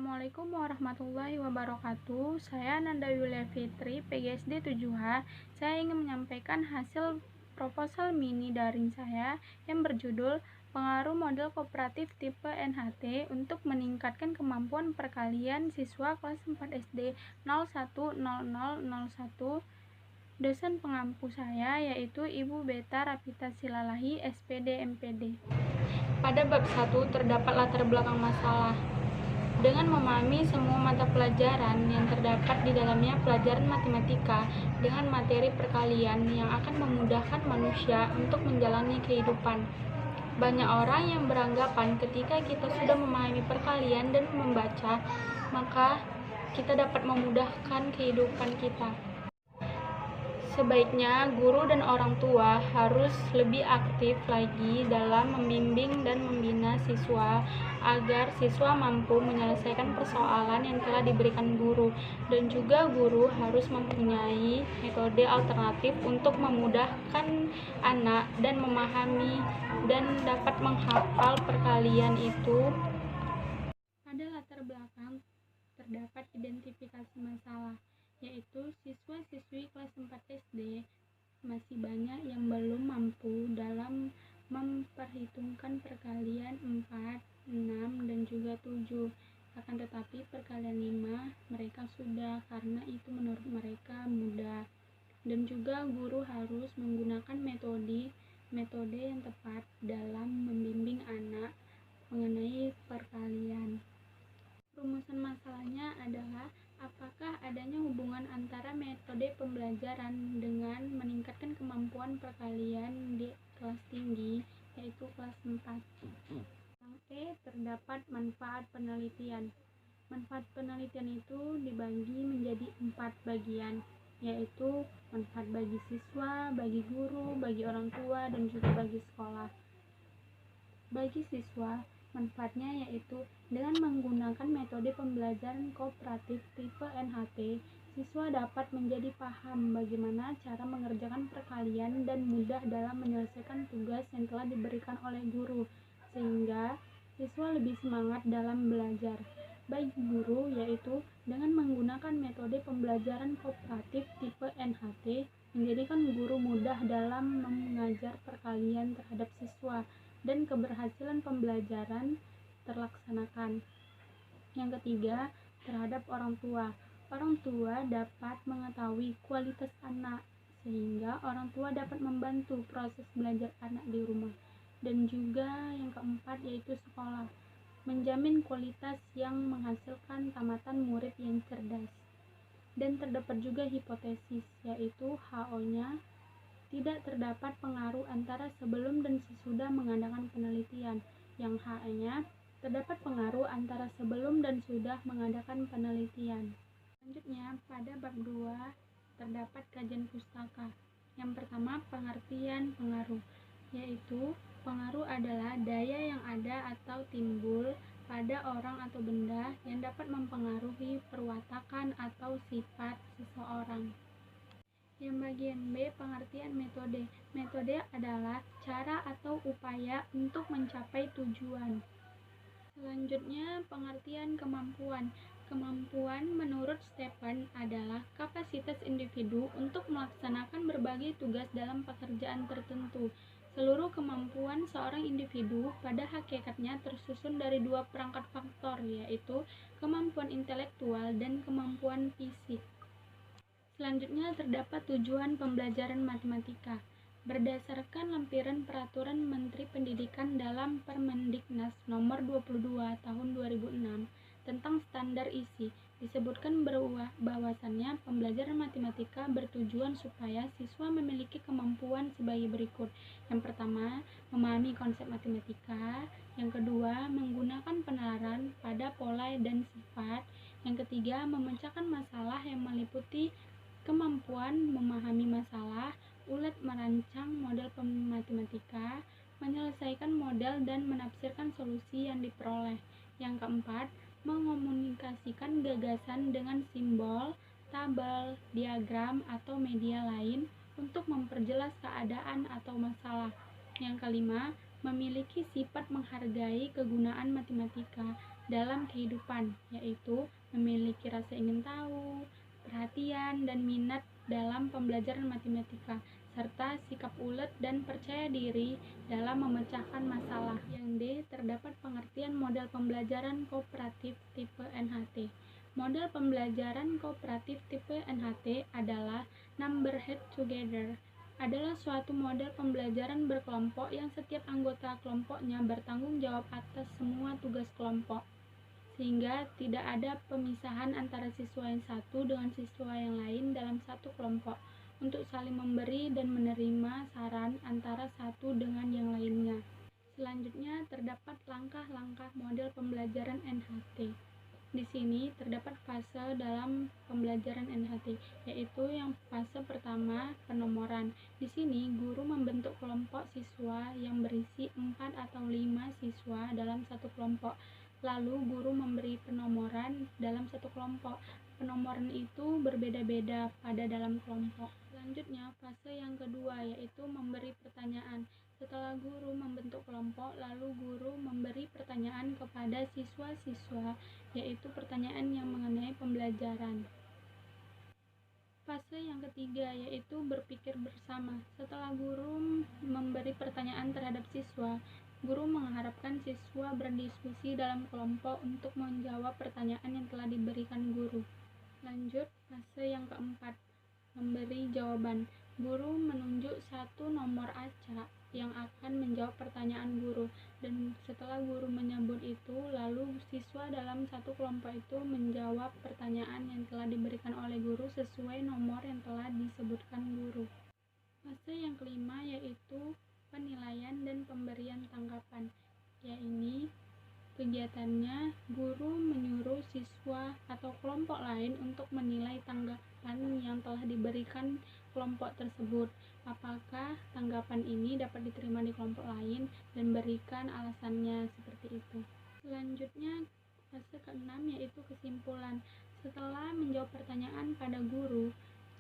Assalamualaikum warahmatullahi wabarakatuh. Saya Nanda Yulia Fitri, PGSD 7H. Saya ingin menyampaikan hasil proposal mini daring saya yang berjudul Pengaruh Model Kooperatif Tipe NHT untuk Meningkatkan Kemampuan Perkalian Siswa Kelas 4 SD 010001. Dosen pengampu saya yaitu Ibu Beta Rapita Silalahi, SPD MPD. Pada bab 1 terdapat latar belakang masalah. Dengan memahami semua mata pelajaran yang terdapat di dalamnya pelajaran matematika dengan materi perkalian yang akan memudahkan manusia untuk menjalani kehidupan. Banyak orang yang beranggapan ketika kita sudah memahami perkalian dan membaca, maka kita dapat memudahkan kehidupan kita. Sebaiknya guru dan orang tua harus lebih aktif lagi dalam membimbing dan membina siswa agar siswa mampu menyelesaikan persoalan yang telah diberikan guru, dan juga guru harus mempunyai metode alternatif untuk memudahkan anak dan memahami dan dapat menghafal perkalian itu. Pada latar belakang terdapat identifikasi masalah, yaitu siswa-siswi kelas 4 SD masih banyak yang belum mampu dalam memperhitungkan perkalian 4, 6, dan juga 7. Akan tetapi perkalian 5 mereka sudah, karena itu menurut mereka mudah. Dan juga guru harus menggunakan metode yang tepat dalam membimbing anak mengenai perkalian. Rumusan masalahnya adalah apakah adanya hubungan antara metode pembelajaran dengan meningkatkan kemampuan perkalian di kelas tinggi, yaitu kelas 4. Yang E, terdapat manfaat penelitian. Manfaat penelitian itu dibagi menjadi 4 bagian, yaitu manfaat bagi siswa, bagi guru, bagi orang tua, dan juga bagi sekolah. Bagi siswa, manfaatnya yaitu dengan menggunakan metode pembelajaran kooperatif tipe NHT, siswa dapat menjadi paham bagaimana cara mengerjakan perkalian dan mudah dalam menyelesaikan tugas yang telah diberikan oleh guru, sehingga siswa lebih semangat dalam belajar. Bagi guru, yaitu dengan menggunakan metode pembelajaran kooperatif tipe NHT, menjadikan guru mudah dalam mengajar perkalian terhadap siswa dan keberhasilan pembelajaran terlaksanakan. Yang ketiga, terhadap orang tua. Orang tua dapat mengetahui kualitas anak, sehingga orang tua dapat membantu proses belajar anak di rumah. Dan juga yang keempat yaitu sekolah, menjamin kualitas yang menghasilkan tamatan murid yang cerdas. Dan terdapat juga hipotesis, yaitu HO-nya tidak terdapat pengaruh antara sebelum dan sesudah mengadakan penelitian. Yang H-nya terdapat pengaruh antara sebelum dan sudah mengadakan penelitian. Selanjutnya, pada bab 2 terdapat kajian pustaka. Yang pertama, pengertian pengaruh, yaitu pengaruh adalah daya yang ada atau timbul pada orang atau benda yang dapat mempengaruhi perwatakan atau sifat seseorang. Yang bagian B, pengertian metode. Metode adalah cara atau upaya untuk mencapai tujuan. Selanjutnya, pengertian kemampuan. Kemampuan menurut Stephen adalah kapasitas individu untuk melaksanakan berbagai tugas dalam pekerjaan tertentu. Seluruh kemampuan seorang individu pada hakikatnya tersusun dari 2 perangkat faktor, yaitu kemampuan intelektual dan kemampuan fisik. Selanjutnya terdapat tujuan pembelajaran matematika. Berdasarkan lampiran Peraturan Menteri Pendidikan dalam Permendiknas Nomor 22 Tahun 2006 tentang standar isi, disebutkan bahwasannya pembelajaran matematika bertujuan supaya siswa memiliki kemampuan sebagai berikut. Yang pertama, memahami konsep matematika. Yang kedua, menggunakan penalaran pada pola dan sifat. Yang ketiga, memecahkan masalah yang meliputi kemampuan memahami masalah, ulet merancang model matematika, menyelesaikan model dan menafsirkan solusi yang diperoleh. Yang keempat, mengomunikasikan gagasan dengan simbol, tabel, diagram, atau media lain untuk memperjelas keadaan atau masalah. Yang kelima, memiliki sifat menghargai kegunaan matematika, dalam kehidupan, yaitu memiliki rasa ingin tahu, perhatian, dan minat dalam pembelajaran matematika, serta sikap ulet dan percaya diri dalam memecahkan masalah. Yang D, terdapat pengertian model pembelajaran kooperatif tipe NHT. Model pembelajaran kooperatif tipe NHT adalah Number Head Together, adalah suatu model pembelajaran berkelompok yang setiap anggota kelompoknya bertanggung jawab atas semua tugas kelompok, sehingga tidak ada pemisahan antara siswa yang satu dengan siswa yang lain dalam satu kelompok untuk saling memberi dan menerima saran antara satu dengan yang lainnya. Selanjutnya terdapat langkah-langkah model pembelajaran NHT. Di sini terdapat fase dalam pembelajaran NHT, yaitu yang fase pertama, penomoran. Di sini guru membentuk kelompok siswa yang berisi 4 atau 5 siswa dalam satu kelompok. Lalu guru memberi penomoran dalam satu kelompok. Penomoran itu berbeda-beda pada dalam kelompok. Selanjutnya fase yang kedua, yaitu memberi pertanyaan. Setelah guru membentuk kelompok, lalu guru memberi pertanyaan kepada siswa-siswa, yaitu pertanyaan yang mengenai pembelajaran. Fase yang ketiga, yaitu berpikir bersama. Setelah guru memberi pertanyaan terhadap siswa, guru mengharapkan siswa berdiskusi dalam kelompok untuk menjawab pertanyaan yang telah diberikan guru. Lanjut, fase yang keempat, memberi jawaban. Guru menunjuk satu nomor acak yang akan menjawab pertanyaan guru, dan setelah guru menyebut itu, lalu siswa dalam satu kelompok itu menjawab pertanyaan yang telah diberikan oleh guru sesuai nomor yang telah disebutkan guru. Fase yang kelima, yaitu penilaian dan pemberian tanggapan. Yaitu kegiatannya, guru menyuruh siswa atau kelompok lain untuk menilai tanggapan yang telah diberikan kelompok tersebut. Apakah tanggapan ini dapat diterima di kelompok lain, dan berikan alasannya seperti itu. Selanjutnya, fase ke-6, yaitu kesimpulan. Setelah menjawab pertanyaan pada guru,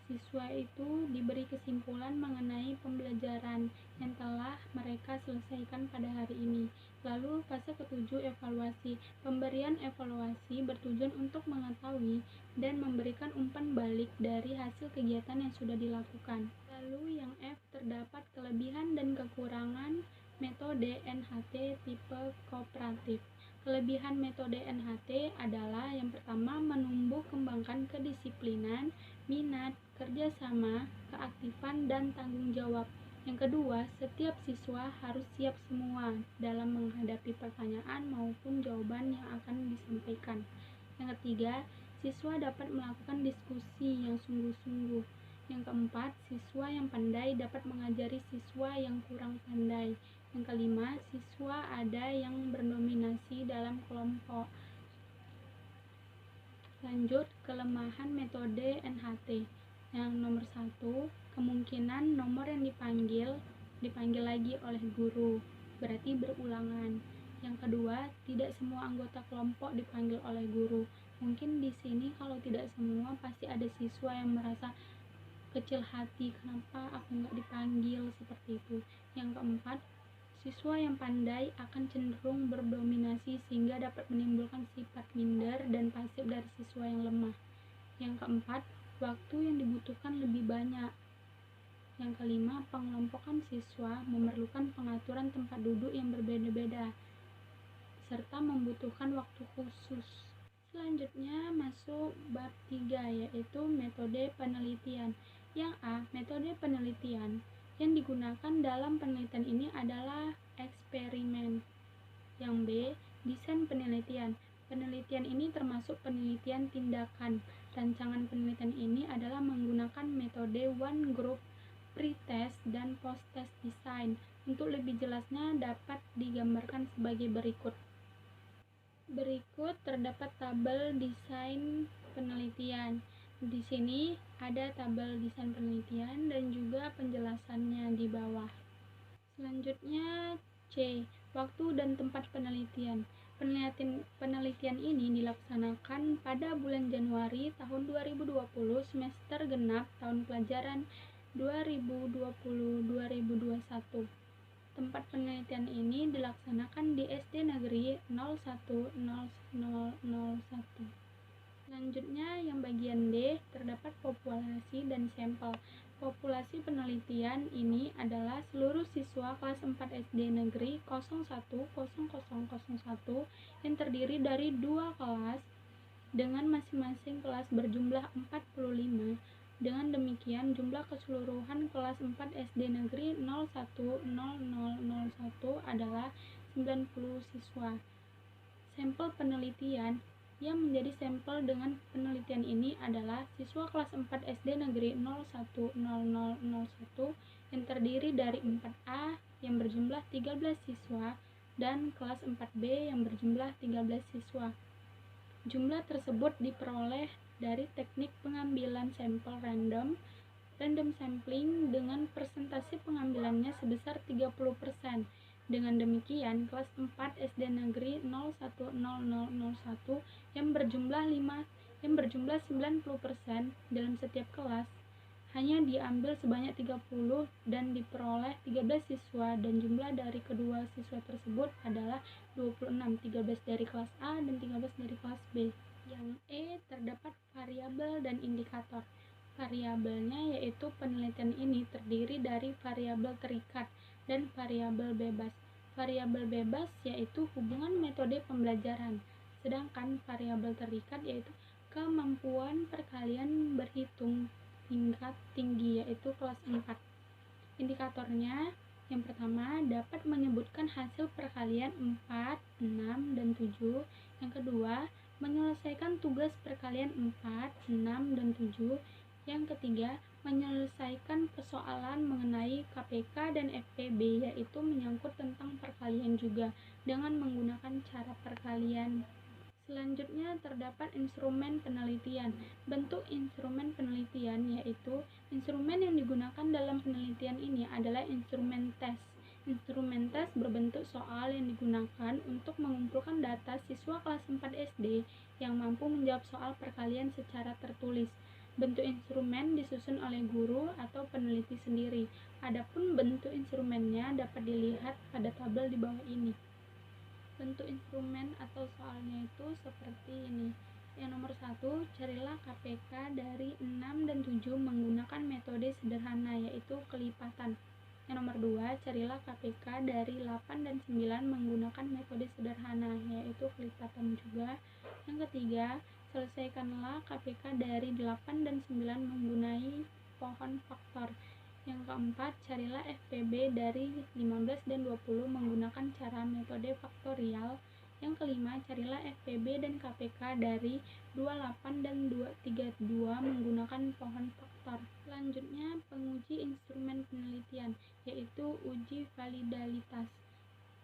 siswa itu diberi kesimpulan mengenai pembelajaran yang telah mereka selesaikan pada hari ini. Lalu fase ke-7, evaluasi. Pemberian evaluasi bertujuan untuk mengetahui dan memberikan umpan balik dari hasil kegiatan yang sudah dilakukan. Lalu yang F, terdapat kelebihan dan kekurangan metode NHT tipe kooperatif. Kelebihan metode NHT adalah yang pertama, menumbuh kembangkan kedisiplinan, minat, kerjasama, keaktifan, dan tanggung jawab. Yang kedua, setiap siswa harus siap semua dalam menghadapi pertanyaan maupun jawaban yang akan disampaikan. Yang ketiga, siswa dapat melakukan diskusi yang sungguh-sungguh. Yang keempat, siswa yang pandai dapat mengajari siswa yang kurang pandai. Yang kelima, siswa ada yang berdominasi dalam kelompok. Lanjut, kelemahan metode NHT. Yang nomor 1, kemungkinan nomor yang dipanggil lagi oleh guru, berarti berulangan. Yang kedua, tidak semua anggota kelompok dipanggil oleh guru. Mungkin di sini kalau tidak semua, pasti ada siswa yang merasa kecil hati, kenapa aku nggak dipanggil, seperti itu. Yang keempat, siswa yang pandai akan cenderung berdominasi sehingga dapat menimbulkan sifat minder dan pasif dari siswa yang lemah. Yang keempat, waktu yang dibutuhkan lebih banyak. Yang kelima, pengelompokan siswa memerlukan pengaturan tempat duduk yang berbeda-beda serta membutuhkan waktu khusus. Selanjutnya masuk bab 3, yaitu metode penelitian. Yang A, metode penelitian. Yang digunakan dalam penelitian ini adalah eksperimen. Yang B, desain penelitian. Penelitian ini termasuk penelitian tindakan. Rancangan penelitian ini adalah menggunakan metode one group, pre-test, dan post-test design. Untuk lebih jelasnya dapat digambarkan sebagai berikut. Berikut terdapat tabel desain penelitian. Di sini ada tabel desain penelitian dan juga penjelasannya di bawah. Selanjutnya C, waktu dan tempat penelitian. Penelitian ini dilaksanakan pada bulan Januari tahun 2020, semester genap tahun pelajaran 2020-2021. Tempat penelitian ini dilaksanakan di SD Negeri 010001. Selanjutnya yang bagian D, terdapat populasi dan sampel. Populasi penelitian ini adalah seluruh siswa kelas 4 SD Negeri 010001 yang terdiri dari 2 kelas dengan masing-masing kelas berjumlah 45. Dengan demikian, jumlah keseluruhan kelas 4 SD Negeri 010001 adalah 90 siswa. Sampel penelitian yang menjadi sampel dengan penelitian ini adalah siswa kelas 4 SD Negeri 010001 yang terdiri dari 4A yang berjumlah 13 siswa dan kelas 4B yang berjumlah 13 siswa. Jumlah tersebut diperoleh dari teknik pengambilan sampel random sampling dengan persentase pengambilannya sebesar 30%. Dengan demikian, kelas 4 SD Negeri 010001 yang berjumlah 90% dalam setiap kelas hanya diambil sebanyak 30 dan diperoleh 13 siswa, dan jumlah dari kedua siswa tersebut adalah 26, 13 dari kelas A dan 13 dari kelas B. Yang E, terdapat variabel dan indikator. Variabelnya yaitu penelitian ini terdiri dari variabel terikat dan variabel bebas. Variabel bebas yaitu hubungan metode pembelajaran, sedangkan variabel terikat yaitu kemampuan perkalian berhitung tingkat tinggi yaitu kelas 4. Indikatornya yang pertama dapat menyebutkan hasil perkalian 4, 6, dan 7. Yang kedua, menyelesaikan tugas perkalian 4, 6, dan 7. Yang ketiga, menyelesaikan persoalan mengenai KPK dan FPB, yaitu menyangkut tentang perkalian juga dengan menggunakan cara perkalian. Selanjutnya terdapat instrumen penelitian. Bentuk instrumen penelitian yaitu instrumen yang digunakan dalam penelitian ini adalah instrumen tes. Instrumen tes berbentuk soal yang digunakan untuk mengumpulkan data siswa kelas 4 SD yang mampu menjawab soal perkalian secara tertulis. Bentuk instrumen disusun oleh guru atau peneliti sendiri. Adapun bentuk instrumennya dapat dilihat pada tabel di bawah ini. Bentuk instrumen atau soalnya itu seperti ini. Yang nomor 1, carilah KPK dari 6 dan 7 menggunakan metode sederhana yaitu kelipatan. Yang nomor 2, carilah KPK dari 8 dan 9 menggunakan metode sederhana yaitu kelipatan juga. Yang ketiga, selesaikanlah KPK dari 8 dan 9 menggunakan pohon faktor. Yang keempat, carilah FPB dari 15 dan 20 menggunakan cara metode faktorial. Yang kelima, carilah FPB dan KPK dari 28 dan 32 menggunakan pohon faktor. Selanjutnya, penguji instrumen penelitian, yaitu uji validalitas.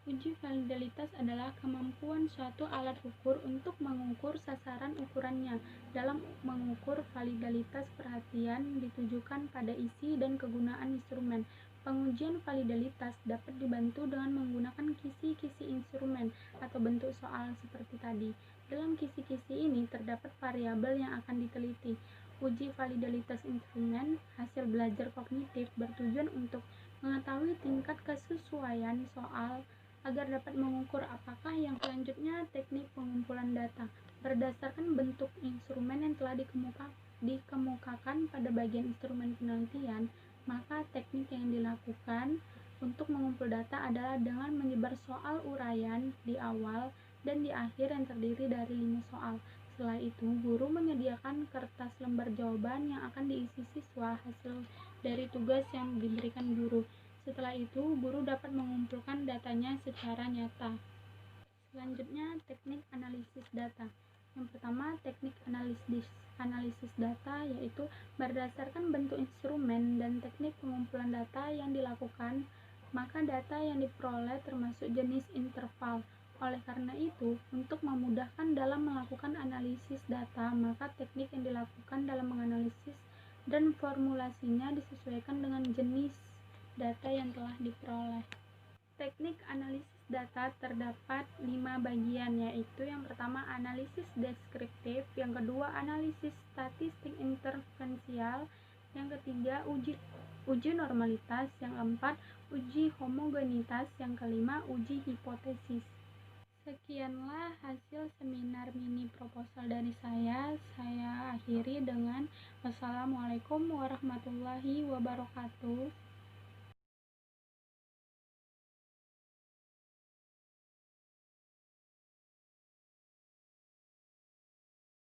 Uji validalitas adalah kemampuan suatu alat ukur untuk mengukur sasaran ukurannya. Dalam mengukur validalitas, perhatian ditujukan pada isi dan kegunaan instrumen. Pengujian validalitas dapat dibantu dengan menggunakan kisi-kisi instrumen atau bentuk soal seperti tadi. Dalam kisi-kisi ini terdapat variabel yang akan diteliti. Uji validalitas instrumen, hasil belajar kognitif, bertujuan untuk mengetahui tingkat kesesuaian soal agar dapat mengukur apakah yang selanjutnya teknik pengumpulan data. Berdasarkan bentuk instrumen yang telah dikemukakan pada bagian instrumen penelitian, maka teknik yang dilakukan untuk mengumpul data adalah dengan menyebar soal uraian di awal dan di akhir yang terdiri dari 5 soal. Setelah itu, guru menyediakan kertas lembar jawaban yang akan diisi siswa hasil dari tugas yang diberikan guru. Setelah itu, guru dapat mengumpulkan datanya secara nyata. Selanjutnya, teknik analisis data. Yang pertama, teknik analisis data yaitu berdasarkan bentuk instrumen dan teknik pengumpulan data yang dilakukan, maka data yang diperoleh termasuk jenis interval. Oleh karena itu, untuk memudahkan dalam melakukan analisis data, maka teknik yang dilakukan dalam menganalisis dan formulasinya disesuaikan dengan jenis data yang telah diperoleh. Teknik analisis data terdapat 5 bagian, yaitu yang pertama analisis deskriptif, yang kedua analisis statistik intervensial, yang ketiga uji normalitas, yang keempat uji homogenitas, yang kelima uji hipotesis. Sekianlah hasil seminar mini proposal dari saya akhiri dengan wassalamualaikum warahmatullahi wabarakatuh.